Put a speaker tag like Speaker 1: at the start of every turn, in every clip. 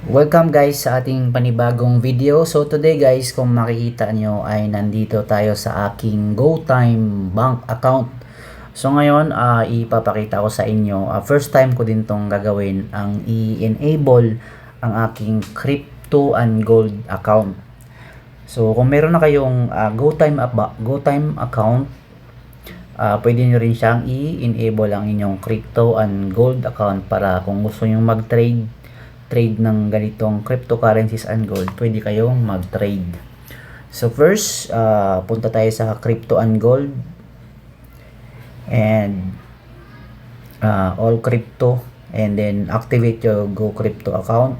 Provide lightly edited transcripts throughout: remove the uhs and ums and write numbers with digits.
Speaker 1: Welcome guys sa ating panibagong video. So today guys, kung makikita nyo ay nandito tayo sa aking GoTime bank account. So ngayon, ipapakita ko sa inyo, first time ko din tong gagawin, ang i-enable ang aking crypto and gold account. So kung meron na kayong GoTime account, pwede nyo rin siyang i-enable ang inyong crypto and gold account para kung gusto nyo mag-trade ng ganitong cryptocurrencies and gold, pwede kayong mag-trade. So first, punta tayo sa crypto and gold and all crypto, and then activate your Go Crypto account.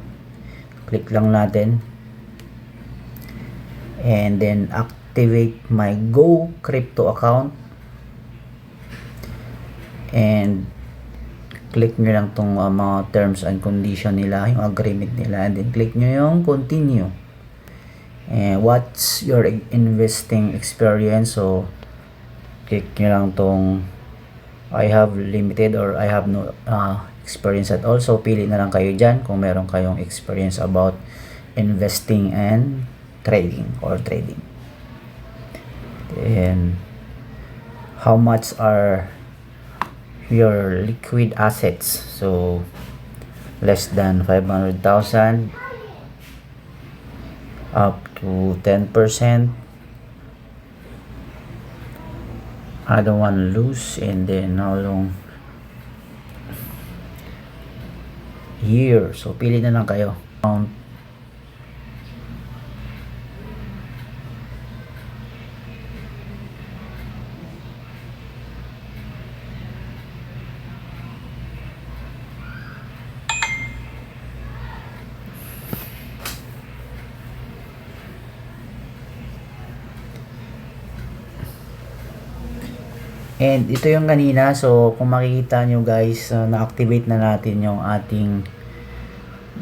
Speaker 1: Click lang natin and then activate my Go Crypto account and click nyo lang tong mga terms and condition nila, yung agreement nila, and then click nyo yung continue. And what's your investing experience? So click nyo lang tong I have limited or I have no experience at all. So pili na lang kayo dyan kung meron kayong experience about investing and trading or trading. And how much are your liquid assets? So less than 500,000 up to 10%. I don't want to lose. And then how long year? So pili na lang kayo. And ito yung kanina. So kung makikita nyo guys, na-activate na natin yung ating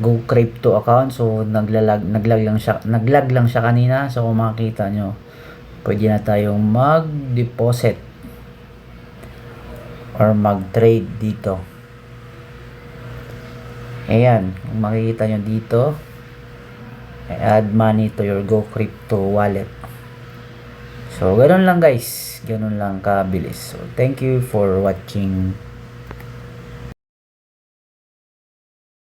Speaker 1: Go Crypto account. So naglag lang siya kanina. So kung makikita nyo, pwede na tayong mag-deposit or mag-trade dito. Ayan, kung makikita nyo dito, add money to your Go Crypto wallet. So, ganun lang guys. Ganun lang kabilis. So, thank you for watching.